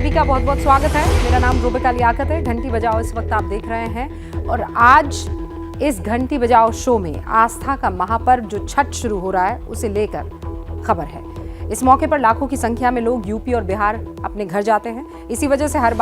सभी का बहुत बहुत स्वागत है। मेरा नाम रूबिका लियाकत है। घंटी बजाओ इस वक्त आप देख रहे हैं और आज इस घंटी बजाओ शो में आस्था का महापर्व जो छठ शुरू हो रहा है उसे लेकर खबर है। इस मौके पर लाखों की संख्या में लोग यूपी और बिहार अपने घर जाते हैं। इसी वजह से हर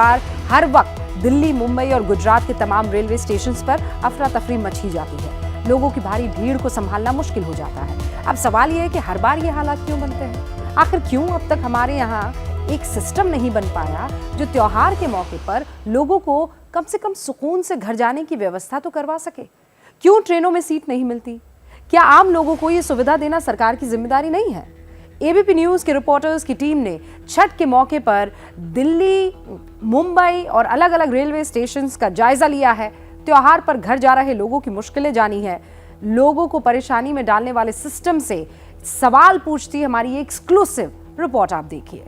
वक्त दिल्ली, मुंबई और गुजरात के तमाम रेलवे स्टेशन पर अफरा तफरी मची जाती है। लोगों की भारी भीड़ को संभालना मुश्किल हो जाता है। अब सवाल यह है कि हर बार ये हालात क्यों बनते हैं? आखिर क्यों अब तक हमारे यहाँ एक सिस्टम नहीं बन पाया जो त्योहार के मौके पर लोगों को कम से कम सुकून से घर जाने की व्यवस्था तो करवा सके? क्यों ट्रेनों में सीट नहीं मिलती? क्या आम लोगों को ये सुविधा देना सरकार की जिम्मेदारी नहीं है? एबीपी न्यूज के रिपोर्टर्स की टीम ने छठ के मौके पर दिल्ली, मुंबई और अलग अलग रेलवे स्टेशन का जायजा लिया है। त्योहार पर घर जा रहे लोगों की मुश्किलें जानी है। लोगों को परेशानी में डालने वाले सिस्टम से सवाल पूछती है हमारी एक्सक्लूसिव रिपोर्ट। आप देखिए।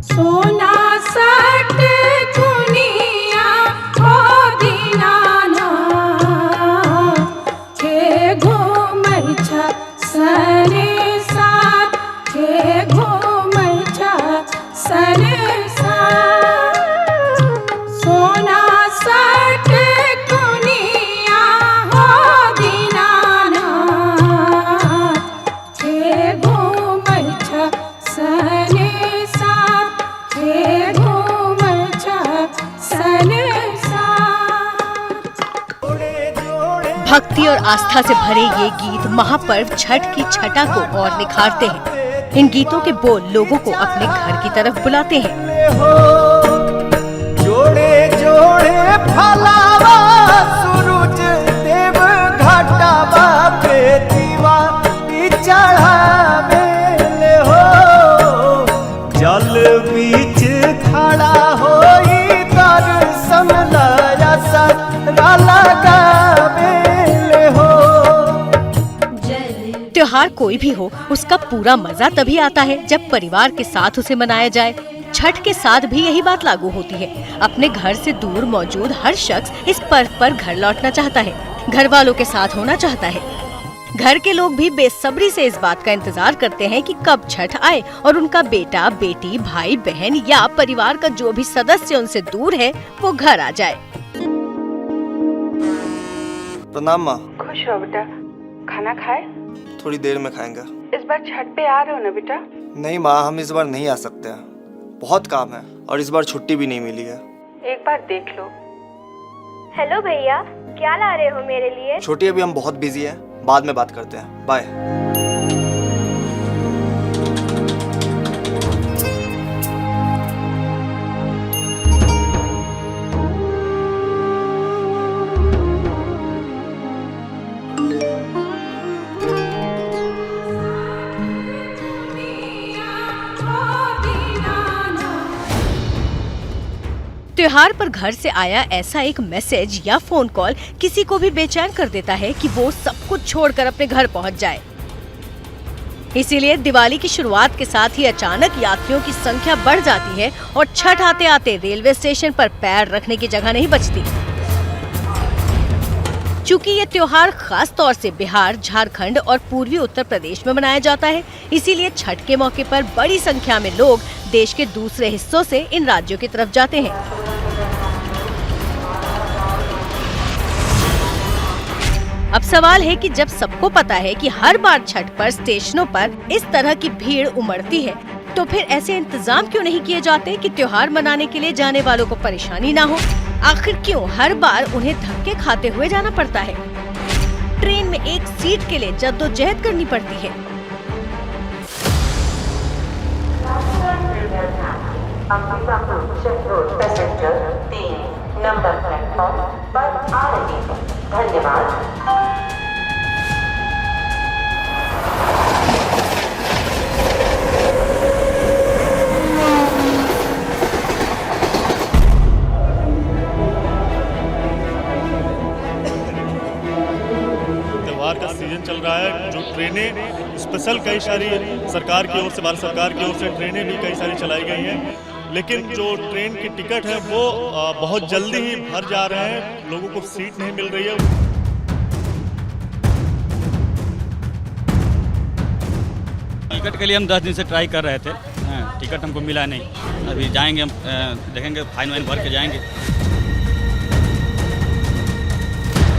सोना सट दुनिया हो दीनाना के घूमै छ सरे साथ के घूमै छ सरे साथ सोना सट दुनिया हो दीनाना के घूमै छ सरे भक्ति और आस्था से भरे ये गीत महापर्व छठ की छठा को और निखारते हैं। इन गीतों के बोल लोगों को अपने घर की तरफ बुलाते हैं। जोड़े जोड़े फलावा सूरज देव घाटावा पे दीवा चढ़ावे ले हो जल बीच खड़ा होई दर्शन लाया सारा लगावे ले हो। त्योहार कोई भी हो, उसका पूरा मजा तभी आता है जब परिवार के साथ उसे मनाया जाए। छठ के साथ भी यही बात लागू होती है। अपने घर से दूर मौजूद हर शख्स इस पर्व पर घर लौटना चाहता है, घर वालों के साथ होना चाहता है। घर के लोग भी बेसब्री से इस बात का इंतजार करते हैं कि कब छठ आए और उनका बेटा, बेटी, भाई, बहन या परिवार का जो भी सदस्य उनसे दूर है वो घर आ जाए। प्रणाम माँ। खुश हो बेटा। खाना खाए? थोड़ी देर में खाएंगे। इस बार छठ पे आ रहे हो ना बेटा? नहीं माँ, हम इस बार नहीं आ सकते हैं, बहुत काम है और इस बार छुट्टी भी नहीं मिली है। एक बार देख लो। हेलो भैया, क्या ला रहे हो मेरे लिए? छोटी अभी हम बहुत बिजी हैं, बाद में बात करते हैं, बाय। त्योहार पर घर से आया ऐसा एक मैसेज या फोन कॉल किसी को भी बेचैन कर देता है कि वो सब कुछ छोड़कर अपने घर पहुंच जाए। इसीलिए दिवाली की शुरुआत के साथ ही अचानक यात्रियों की संख्या बढ़ जाती है और छठ आते आते रेलवे स्टेशन पर पैर रखने की जगह नहीं बचती। चूँकि ये त्योहार खास तौर से बिहार, झारखंड और पूर्वी उत्तर प्रदेश में मनाया जाता है, इसीलिए छठ के मौके पर बड़ी संख्या में लोग देश के दूसरे हिस्सों से इन राज्यों की तरफ जाते हैं। अब सवाल है कि जब सबको पता है कि हर बार छठ पर स्टेशनों पर इस तरह की भीड़ उमड़ती है, तो फिर ऐसे इंतजाम क्यों नहीं किए जाते कि त्योहार मनाने के लिए जाने वालों को परेशानी ना हो? आखिर क्यों हर बार उन्हें धक्के खाते हुए जाना पड़ता है? ट्रेन में एक सीट के लिए जद्दोजहद करनी पड़ती है। पैसेंजर 3 नंबर प्लेटफॉर्म पर आ रही है। धन्यवाद। त्योहार का सीजन चल रहा है, जो ट्रेनें स्पेशल कई सारी सरकार की ओर से, भारत सरकार की ओर से ट्रेनें भी कई सारी चलाई गई हैं, लेकिन जो ट्रेन की टिकट है वो बहुत जल्दी ही भर जा रहे हैं, लोगों को सीट नहीं मिल रही है। टिकट के लिए हम 10 दिन से ट्राई कर रहे थे, टिकट हमको मिला नहीं। अभी जाएंगे, हम देखेंगे, फाइन वाइन भर के जाएंगे।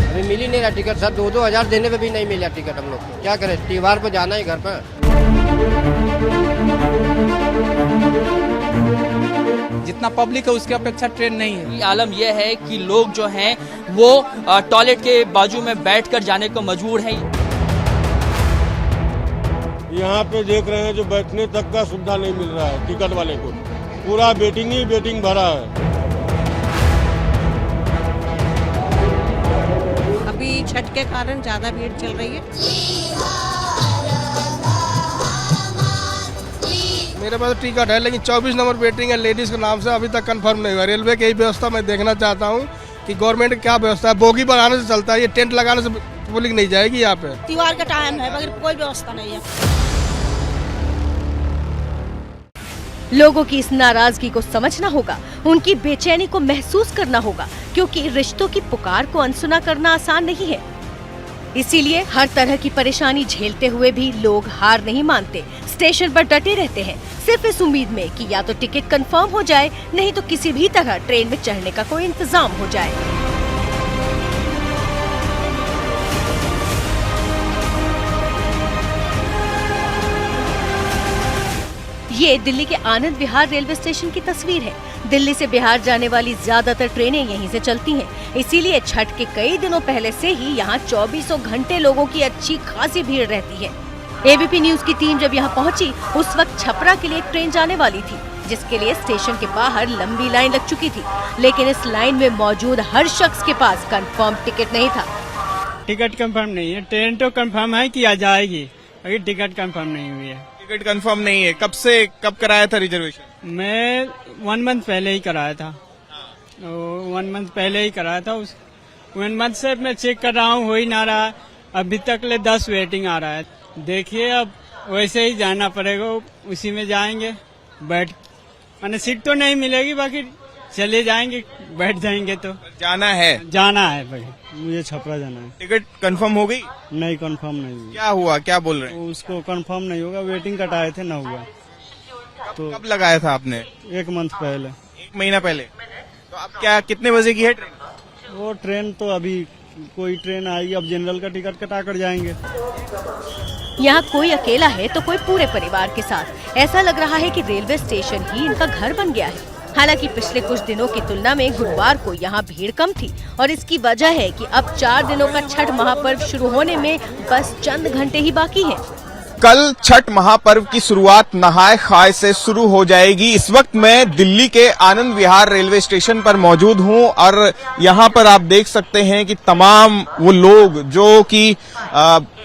अभी मिल ही नहीं रहा टिकट सर, 2-2 हज़ार देने पे भी नहीं मिला टिकट हम लोग को। क्या करें, त्योहार पर जाना है घर पर। जितना पब्लिक है उसकी अपेक्षा ट्रेन नहीं है। आलम यह है कि लोग जो हैं वो टॉयलेट के बाजू में बैठकर जाने को मजबूर हैं। यहाँ पे देख रहे हैं जो बैठने तक का सुविधा नहीं मिल रहा है टिकट वाले को, पूरा वेटिंग ही वेटिंग भरा है। अभी छठ के कारण ज्यादा भीड़ चल रही है। मेरे पास टिकट है लेकिन 24 नंबर वेटिंग है लेडीज के नाम से, अभी तक कंफर्म नहीं हुआ। रेलवे की यही व्यवस्था मैं देखना चाहता हूँ कि गवर्नमेंट क्या व्यवस्था है। बोगी बनाने से चलता है, ये टेंट लगाने से पब्लिक नहीं जाएगी यहाँ पे। त्योहार का टाइम है मगर कोई व्यवस्था नहीं है। लोगों की इस नाराजगी को समझना होगा, उनकी बेचैनी को महसूस करना होगा, क्योंकि रिश्तों की पुकार को अनसुना करना आसान नहीं है। इसीलिए हर तरह की परेशानी झेलते हुए भी लोग हार नहीं मानते, स्टेशन पर डटे रहते हैं, सिर्फ इस उम्मीद में कि या तो टिकट कंफर्म हो जाए, नहीं तो किसी भी तरह ट्रेन में चढ़ने का कोई इंतजाम हो जाए। ये दिल्ली के आनंद विहार रेलवे स्टेशन की तस्वीर है। दिल्ली से बिहार जाने वाली ज्यादातर ट्रेनें यहीं से चलती हैं। इसीलिए छठ के कई दिनों पहले से ही यहाँ 24 घंटे लोगों की अच्छी खासी भीड़ रहती है। एबीपी न्यूज की टीम जब यहाँ पहुँची, उस वक्त छपरा के लिए एक ट्रेन जाने वाली थी, जिसके लिए स्टेशन के बाहर लंबी लाइन लग चुकी थी। लेकिन इस लाइन में मौजूद हर शख्स के पास कंफर्म टिकट नहीं था। टिकट कंफर्म नहीं है, ट्रेन तो कंफर्म है कि आ जाएगी, अभी टिकट कंफर्म नहीं हुई है। टिकट कंफर्म नहीं है, कब कराया था रिजर्वेशन? मैं 1 मंथ पहले ही कराया था, 1 मंथ पहले ही कराया था। उस 1 मंथ से मैं चेक कर रहा हूँ, हो ही ना रहा, अभी तक ले 10 वेटिंग आ रहा है। देखिए अब वैसे ही जाना पड़ेगा, उसी में जाएंगे, मैंने सीट तो नहीं मिलेगी, बाकी चले जाएंगे, बैठ जाएंगे। तो जाना है भाई, मुझे छपरा जाना है। टिकट कंफर्म हो गई? नहीं, कंफर्म नहीं हुई। क्या हुआ, क्या बोल रहे हैं? उसको कंफर्म नहीं होगा, वेटिंग कटाए थे, ना हुआ। तो कब लगाया था आपने? 1 मंथ पहले। 1 महीना पहले। तो अब क्या, कितने बजे की है ट्रेन? वो ट्रेन तो अभी कोई ट्रेन आएगी, अब जनरल का टिकट कटा कर जाएंगे। यहाँ कोई अकेला है तो कोई पूरे परिवार के साथ। ऐसा लग रहा है कि रेलवे स्टेशन ही इनका घर बन गया है। हालांकि पिछले कुछ दिनों की तुलना में गुरुवार को यहाँ भीड़ कम थी, और इसकी वजह है कि अब 4 दिनों का छठ महापर्व शुरू होने में बस चंद घंटे ही बाकी हैं। कल छठ महापर्व की शुरुआत नहाय खाय से शुरू हो जाएगी। इस वक्त मैं दिल्ली के आनंद विहार रेलवे स्टेशन पर मौजूद हूं, और यहां पर आप देख सकते हैं कि तमाम वो लोग जो कि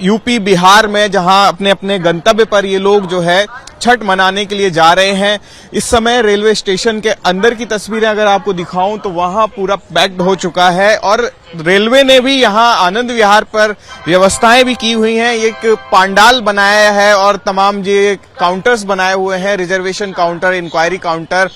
यूपी बिहार में जहां अपने अपने गंतव्य पर ये लोग जो है छठ मनाने के लिए जा रहे हैं। इस समय रेलवे स्टेशन के अंदर की तस्वीरें अगर आपको दिखाऊं तो वहां पूरा पैक्ड हो चुका है, और रेलवे ने भी यहां आनंद विहार पर व्यवस्थाएं भी की हुई हैं। एक पांडाल बनाया है और तमाम ये काउंटर्स बनाए हुए हैं, रिजर्वेशन काउंटर, इंक्वायरी काउंटर,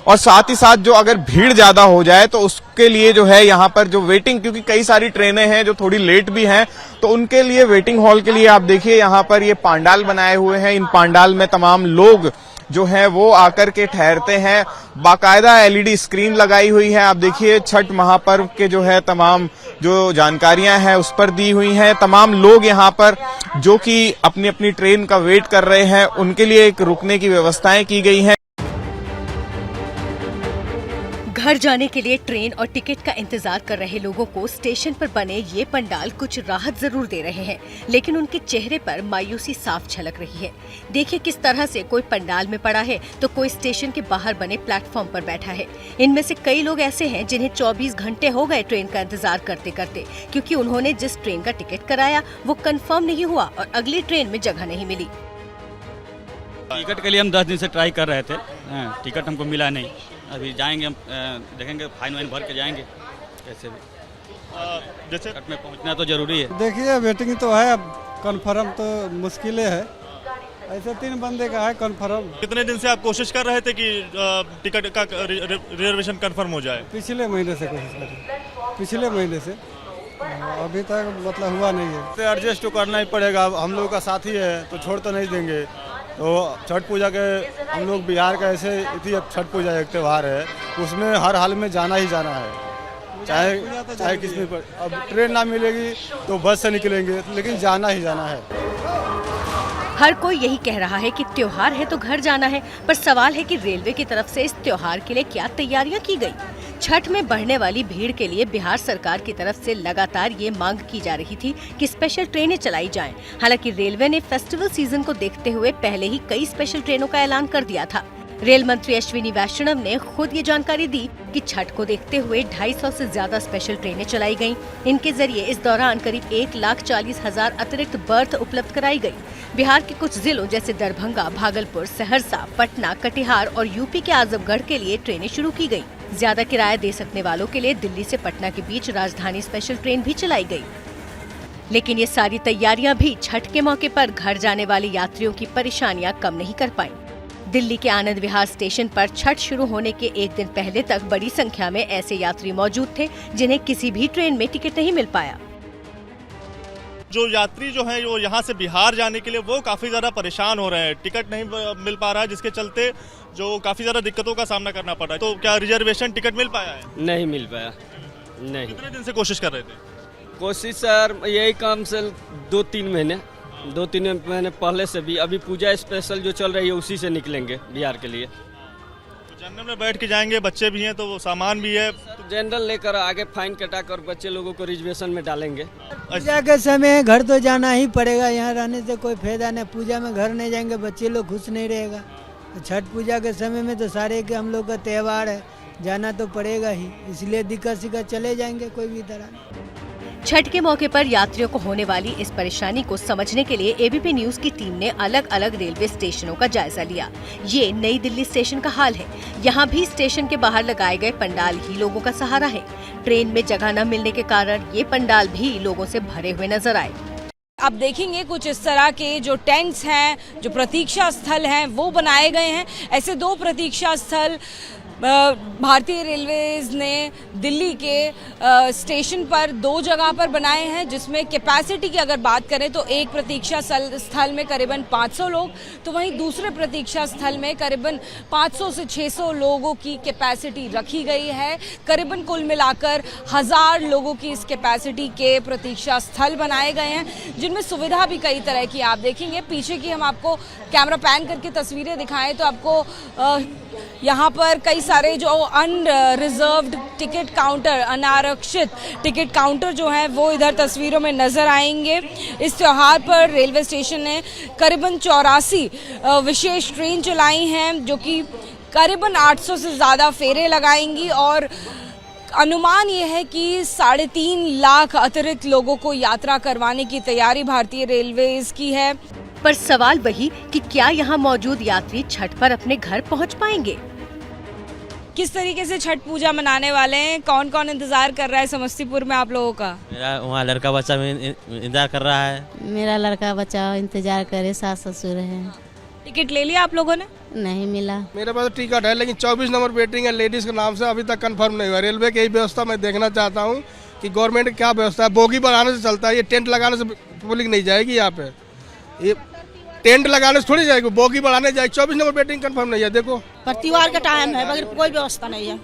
और साथ ही साथ जो अगर भीड़ ज्यादा हो जाए तो उसके लिए जो है यहाँ पर जो वेटिंग, क्योंकि कई सारी ट्रेनें हैं जो थोड़ी लेट भी हैं, तो उनके लिए वेटिंग हॉल के लिए आप देखिए यहाँ पर ये पांडाल बनाए हुए हैं। इन पांडाल में तमाम लोग जो हैं वो आकर के ठहरते हैं। बाकायदा एलईडी स्क्रीन लगाई हुई है। आप देखिए छठ महापर्व के जो है तमाम जो जानकारियां हैं उस पर दी हुई हैं। तमाम लोग यहाँ पर जो कि अपनी अपनी ट्रेन का वेट कर रहे हैं, उनके लिए एक रुकने की व्यवस्थाएं की गई हैं। घर जाने के लिए ट्रेन और टिकट का इंतजार कर रहे लोगों को स्टेशन पर बने ये पंडाल कुछ राहत जरूर दे रहे हैं, लेकिन उनके चेहरे पर मायूसी साफ झलक रही है। देखिए किस तरह से कोई पंडाल में पड़ा है तो कोई स्टेशन के बाहर बने प्लेटफॉर्म पर बैठा है। इनमें से कई लोग ऐसे हैं जिन्हें 24 घंटे हो गए ट्रेन का इंतजार करते करते, क्योंकि उन्होंने जिस ट्रेन का टिकट कराया वो कंफर्म नहीं हुआ और अगली ट्रेन में जगह नहीं मिली। टिकट के लिए हम 10 दिन से ट्राई कर रहे थे, टिकट हमको मिला नहीं। अभी जाएंगे, हम देखेंगे, फाइन वाइन भर के जाएंगे। कैसे भी जैसे छठ में पहुंचना तो जरूरी है। देखिए वेटिंग तो है, अब कंफर्म तो मुश्किल है। ऐसे 3 बंदे का है कंफर्म। कितने दिन से आप कोशिश कर रहे थे कि टिकट का रिजर्वेशन कंफर्म हो जाए? पिछले महीने से कोशिश कर रहे, पिछले महीने से, अभी तक मतलब हुआ नहीं है। एडजस्ट तो करना ही पड़ेगा, हम लोगों का साथी है तो छोड़ तो नहीं देंगे। तो छठ पूजा के हम लोग बिहार का ऐसे इतनी छठ पूजा एक त्यौहार है, उसमें हर हाल में जाना ही जाना है, चाहे किस में। अब ट्रेन ना मिलेगी तो बस से निकलेंगे, लेकिन जाना ही जाना है। हर कोई यही कह रहा है कि त्योहार है तो घर जाना है, पर सवाल है कि रेलवे की तरफ से इस त्योहार के लिए क्या तैयारियां की गई। छठ में बढ़ने वाली भीड़ के लिए बिहार सरकार की तरफ से लगातार ये मांग की जा रही थी कि स्पेशल ट्रेनें चलाई जाएं। हालांकि रेलवे ने फेस्टिवल सीजन को देखते हुए पहले ही कई स्पेशल ट्रेनों का ऐलान कर दिया था। रेल मंत्री अश्विनी वैष्णव ने खुद ये जानकारी दी कि छठ को देखते हुए 250 से ज्यादा स्पेशल ट्रेनें चलाई गईं। इनके जरिए इस दौरान करीब 1,40,000 अतिरिक्त बर्थ उपलब्ध कराई गई। बिहार के कुछ जिलों जैसे दरभंगा, भागलपुर, सहरसा, पटना, कटिहार और यूपी के आजमगढ़ के लिए ट्रेनें शुरू की गई। ज्यादा किराया दे सकने वालों के लिए दिल्ली से पटना के बीच राजधानी स्पेशल ट्रेन भी चलाई गई। लेकिन ये सारी तैयारियां भी छठ के मौके पर घर जाने वाले यात्रियों की परेशानियां कम नहीं कर पाई। दिल्ली के आनंद विहार स्टेशन पर छठ शुरू होने के एक दिन पहले तक बड़ी संख्या में ऐसे यात्री मौजूद थे जिन्हें किसी भी ट्रेन में टिकट नहीं मिल पाया। जो यात्री जो हैं वो यहाँ से बिहार जाने के लिए वो काफ़ी ज़्यादा परेशान हो रहे हैं, टिकट नहीं मिल पा रहा है, जिसके चलते जो काफ़ी ज़्यादा दिक्कतों का सामना करना पड़ रहा है। तो क्या रिजर्वेशन टिकट मिल पाया है? नहीं मिल पाया, नहीं। कितने दिन से कोशिश कर रहे थे? कोशिश सर यही काम से 2-3 महीने पहले से भी। अभी पूजा स्पेशल जो चल रही है उसी से निकलेंगे बिहार के लिए। तो जनरल में बैठ के जाएंगे, बच्चे भी हैं तो वो सामान भी है, तो जनरल लेकर आगे फाइन कटा कर बच्चे लोगों को रिजर्वेशन में डालेंगे। पूजा के समय घर तो जाना ही पड़ेगा, यहाँ रहने से कोई फायदा नहीं। पूजा में घर नहीं जाएंगे बच्चे लोग खुश नहीं रहेगा। छठ पूजा के समय में तो सारे के हम लोग का त्यौहार है, जाना तो पड़ेगा ही, इसलिए दिक्कत सिक्कत चले जाएंगे कोई भी तरह। छठ के मौके पर यात्रियों को होने वाली इस परेशानी को समझने के लिए एबीपी न्यूज की टीम ने अलग अलग रेलवे स्टेशनों का जायजा लिया। ये नई दिल्ली स्टेशन का हाल है। यहाँ भी स्टेशन के बाहर लगाए गए पंडाल ही लोगों का सहारा है। ट्रेन में जगह न मिलने के कारण ये पंडाल भी लोगों से भरे हुए नजर आए। आप देखेंगे कुछ इस तरह के जो टेंट्स हैं, जो प्रतीक्षा स्थल हैं, वो बनाए गए हैं। ऐसे 2 प्रतीक्षा स्थल भारतीय रेलवेज ने दिल्ली के स्टेशन पर 2 जगह पर बनाए हैं, जिसमें कैपेसिटी की अगर बात करें तो एक प्रतीक्षा स्थल में करीबन 500 लोग, तो वहीं दूसरे प्रतीक्षा स्थल में करीबन 500 से 600 लोगों की कैपेसिटी रखी गई है। करीबन कुल मिलाकर 1000 लोगों की इस कैपेसिटी के प्रतीक्षा स्थल बनाए गए हैं, जिनमें सुविधा भी कई तरह की आप देखेंगे। पीछे की हम आपको कैमरा पैन करके तस्वीरें दिखाएं तो आपको यहाँ पर कई सारे जो अनरिजर्व्ड टिकट काउंटर, अनारक्षित टिकट काउंटर जो हैं वो इधर तस्वीरों में नजर आएंगे। इस त्योहार पर रेलवे स्टेशन ने करीबन 84 विशेष ट्रेन चलाई हैं, जो कि करीबन 800 से ज़्यादा फेरे लगाएंगी और अनुमान ये है कि 3.5 लाख अतिरिक्त लोगों को यात्रा करवाने की तैयारी भारतीय रेलवेज की है। पर सवाल वही कि क्या यहाँ मौजूद यात्री छठ पर अपने घर पहुँच पाएंगे? किस तरीके से छठ पूजा मनाने वाले हैं? कौन कौन इंतजार कर रहा है समस्तीपुर में आप लोगों का? मेरा वहाँ लड़का बच्चा इंतजार कर रहा है। मेरा लड़का बच्चा इंतजार करे, सास ससुर है। टिकट ले लिया आप लोगों ने? नहीं मिला। मेरे पास टिकट है, लेकिन 24 नंबर वेटिंग है लेडीज के नाम से, अभी तक कंफर्म नहीं हुआ। रेलवे की व्यवस्था मैं देखना चाहता हूँ कि गवर्नमेंट क्या व्यवस्था है। बोगी बढ़ाने से चलता है, ये टेंट लगाने से पब्लिक नहीं जाएगी। यहाँ पे ये टेंट लगाने से थोड़ी जाएगी, बोगी बढ़ाने जाएगी। 24 नंबर वेटिंग कंफर्म नहीं है। देखो पर त्योहार का टाइम है, मगर कोई व्यवस्था नहीं है।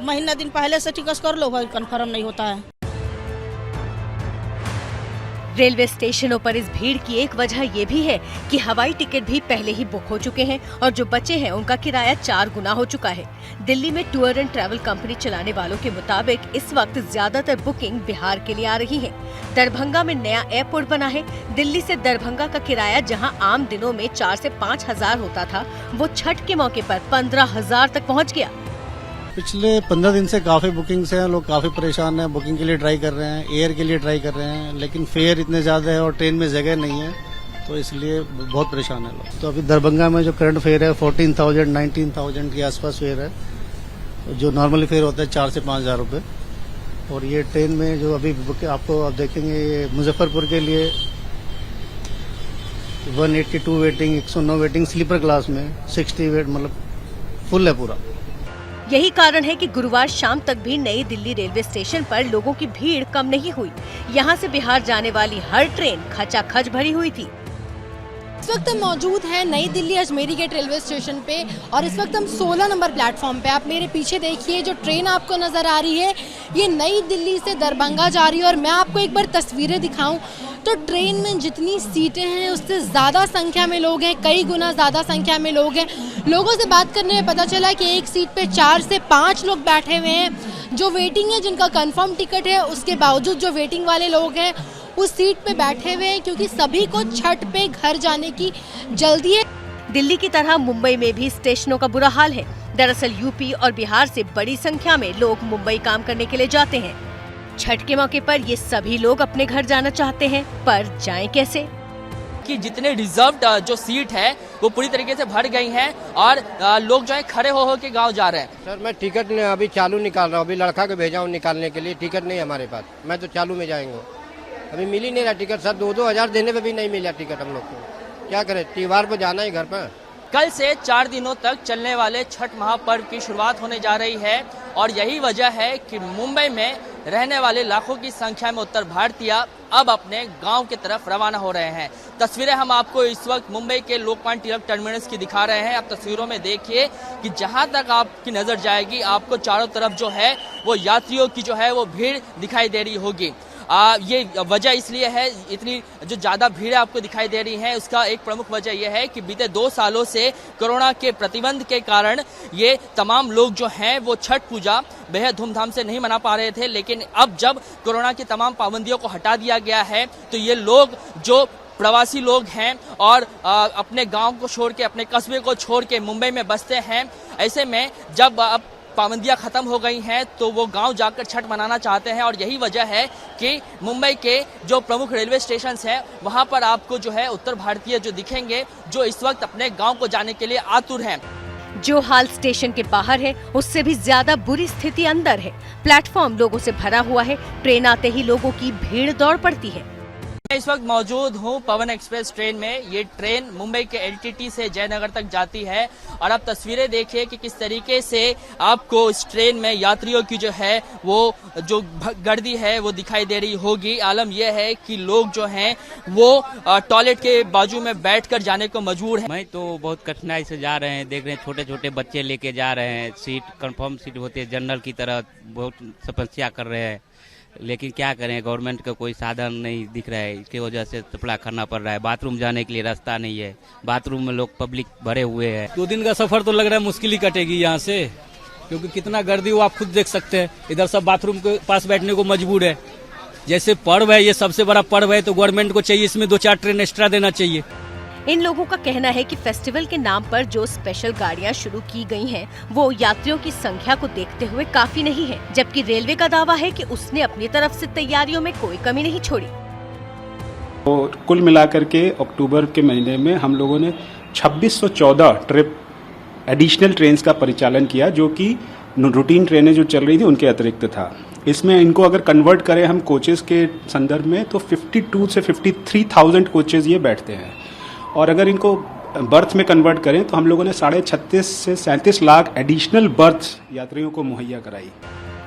महीना दिन पहले से टिकट कर लो भाई, कंफर्म नहीं होता है। रेलवे स्टेशनों पर इस भीड़ की एक वजह ये भी है कि हवाई टिकट भी पहले ही बुक हो चुके हैं और जो बचे हैं उनका किराया 4 गुना हो चुका है। दिल्ली में टूर एंड ट्रैवल कंपनी चलाने वालों के मुताबिक इस वक्त ज्यादातर बुकिंग बिहार के लिए आ रही है। दरभंगा में नया एयरपोर्ट बना है। दिल्ली से दरभंगा का किराया जहां आम दिनों में 4 से 5 हजार होता था, वो छठ के मौके पर 15,000 तक पहुँच गया। पिछले 15 दिन से काफ़ी बुकिंग्स हैं, लोग काफ़ी परेशान हैं, बुकिंग के लिए ट्राई कर रहे हैं, एयर के लिए ट्राई कर रहे हैं, लेकिन फेयर इतने ज़्यादा है और ट्रेन में जगह नहीं है, तो इसलिए बहुत परेशान है लोग। तो अभी दरभंगा में जो करंट फेयर है 14,000 19,000 के आसपास फेयर है, जो नॉर्मली फेयर होता है 4 से 5 हज़ार रुपये। और ये ट्रेन में जो अभी आपको आप देखेंगे, ये मुजफ्फरपुर के लिए 182 वेटिंग, 109 वेटिंग स्लीपर क्लास में, 60 वेट, मतलब फुल है पूरा। यही कारण है कि गुरुवार शाम तक भी नई दिल्ली रेलवे स्टेशन पर लोगों की भीड़ कम नहीं हुई। यहाँ से बिहार जाने वाली हर ट्रेन खचाखच भरी हुई थी। इस वक्त हम मौजूद हैं Nai Delhi Ajmeri gate railway station पे और इस वक्त हम 16 नंबर प्लेटफॉर्म पे। आप मेरे पीछे देखिए, जो ट्रेन आपको नज़र आ रही है ये नई दिल्ली से दरभंगा जा रही है। और मैं आपको एक बार तस्वीरें दिखाऊं तो ट्रेन में जितनी सीटें हैं उससे ज़्यादा संख्या में लोग हैं, कई गुना ज़्यादा संख्या में लोग हैं। लोगों से बात करने में पता चला कि एक सीट पे 4 से 5 लोग बैठे हुए हैं। जो वेटिंग है, जिनका कंफर्म टिकट है, उसके बावजूद जो वेटिंग वाले लोग हैं उस सीट पे बैठे हुए हैं, क्योंकि सभी को छठ पे घर जाने की जल्दी है। दिल्ली की तरह मुंबई में भी स्टेशनों का बुरा हाल है। दरअसल यूपी और बिहार से बड़ी संख्या में लोग मुंबई काम करने के लिए जाते हैं। छठ के मौके पर ये सभी लोग अपने घर जाना चाहते हैं, पर जाएं कैसे? कि जितने रिजर्व्ड जो सीट है वो पूरी तरीके से भर गई हैं और लोग जो है खड़े हो के गांव जा रहे हैं। सर मैं टिकट अभी चालू निकाल रहा हूँ, अभी लड़का को भेजा हूँ निकालने के लिए, टिकट नहीं हमारे पास। मैं तो चालू में जाएंगे, अभी मिल ही नहीं रहा टिकट सर। 2-2 हज़ार देने पे भी नहीं मिला टिकट हम लोग को। क्या करें, त्योहार पर जाना है घर पर। कल से 4 दिनों तक चलने वाले छठ महापर्व की शुरुआत होने जा रही है और यही वजह है कि मुंबई में रहने वाले लाखों की संख्या में उत्तर भारतीय अब अपने गांव की तरफ रवाना हो रहे हैं। तस्वीरें हम आपको इस वक्त मुंबई के लोकमान्य तिलक टर्मिनस की दिखा रहे हैं। आप तस्वीरों में देखिए कि जहां तक आपकी नजर जाएगी आपको चारों तरफ जो है वो यात्रियों की जो है वो भीड़ दिखाई दे रही होगी। ये वजह इसलिए है, इतनी जो ज़्यादा भीड़ आपको दिखाई दे रही है उसका एक प्रमुख वजह यह है कि बीते 2 सालों से कोरोना के प्रतिबंध के कारण ये तमाम लोग जो हैं वो छठ पूजा बेहद धूमधाम से नहीं मना पा रहे थे। लेकिन अब जब कोरोना की तमाम पाबंदियों को हटा दिया गया है तो ये लोग जो प्रवासी लोग हैं और अपने गाँव को छोड़ के, अपने कस्बे को छोड़ के मुंबई में बसते हैं, ऐसे में जब अब पाबंदियां खत्म हो गई हैं तो वो गांव जाकर छठ मनाना चाहते हैं। और यही वजह है कि मुंबई के जो प्रमुख रेलवे स्टेशंस हैं वहां पर आपको जो है उत्तर भारतीय जो दिखेंगे जो इस वक्त अपने गांव को जाने के लिए आतुर हैं। जो हाल स्टेशन के बाहर है उससे भी ज्यादा बुरी स्थिति अंदर है। प्लेटफॉर्म लोगों से भरा हुआ है। ट्रेन आते ही लोगों की भीड़ दौड़ पड़ती है। मैं इस वक्त मौजूद हूँ पवन एक्सप्रेस ट्रेन में। ये ट्रेन मुंबई के एलटीटी से जयनगर तक जाती है और आप तस्वीरें देखिए कि किस तरीके से आपको इस ट्रेन में यात्रियों की जो है वो जो गर्दी है वो दिखाई दे रही होगी। आलम यह है कि लोग जो हैं वो टॉयलेट के बाजू में बैठकर जाने को मजबूर हैं। मैं तो बहुत कठिनाई से जा रहे हैं, देख रहे हैं छोटे छोटे बच्चे लेके जा रहे हैं। सीट कंफर्म सीट होती है जनरल की तरह, बहुत तपस्या कर रहे हैं। लेकिन क्या करें, गवर्नमेंट का कोई साधन नहीं दिख रहा है, इसकी वजह से तपला करना पड़ रहा है। बाथरूम जाने के लिए रास्ता नहीं है, बाथरूम में लोग पब्लिक भरे हुए हैं। 2 दिन का सफर तो लग रहा है मुश्किल ही कटेगी यहाँ से, क्योंकि कितना गर्दी वो आप खुद देख सकते हैं। इधर सब बाथरूम के पास बैठने को मजबूर है। जैसे पर्व है, ये सबसे बड़ा पर्व है, तो गवर्नमेंट को चाहिए इसमें 2-4 ट्रेन एक्स्ट्रा देना चाहिए। इन लोगों का कहना है कि फेस्टिवल के नाम पर जो स्पेशल गाड़ियां शुरू की गई हैं, वो यात्रियों की संख्या को देखते हुए काफी नहीं है, जबकि रेलवे का दावा है कि उसने अपनी तरफ से तैयारियों में कोई कमी नहीं छोड़ी। तो कुल मिलाकर के अक्टूबर के महीने में हम लोगों ने 2614 ट्रिप एडिशनल ट्रेन का परिचालन किया, जो कि रूटीन ट्रेनें जो चल रही थी उनके अतिरिक्त था। इसमें इनको अगर कन्वर्ट करें हम कोचेस के संदर्भ में तो 52 से 53,000 कोचेज ये बैठते हैं। और अगर इनको बर्थ में कन्वर्ट करें तो हम लोगों ने 36.5 से 37 लाख एडिशनल बर्थ यात्रियों को मुहैया कराई।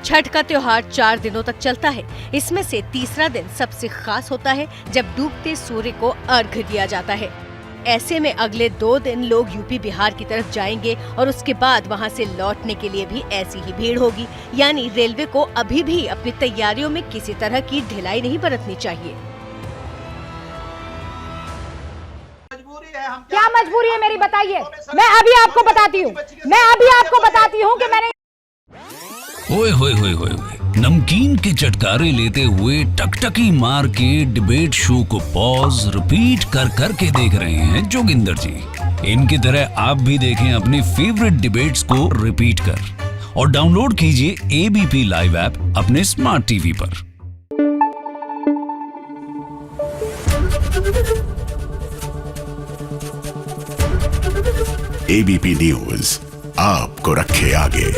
छठ का त्योहार 4 दिनों तक चलता है। इसमें से तीसरा दिन सबसे खास होता है, जब डूबते सूर्य को अर्घ्य दिया जाता है। ऐसे में अगले 2 दिन लोग यूपी बिहार की तरफ जाएंगे और उसके बाद वहां से लौटने के लिए भी ऐसी ही भीड़ होगी। यानी रेलवे को अभी भी अपनी तैयारियों में किसी तरह की ढिलाई नहीं बरतनी चाहिए। क्या मजबूरी है मेरी, बताइए। मैं अभी आपको बताती हूँ कि मैंने ओए होए होए होए नमकीन के चटकारे लेते हुए टकटकी मार के डिबेट शो को पॉज रिपीट कर कर के देख रहे हैं जोगिंदर जी। इनकी तरह आप भी देखें अपनी फेवरेट डिबेट्स को रिपीट कर और डाउनलोड कीजिए एबीपी लाइव ऐप अपने स्मार्ट टीवी पर। एबीपी न्यूज आपको रखे आगे।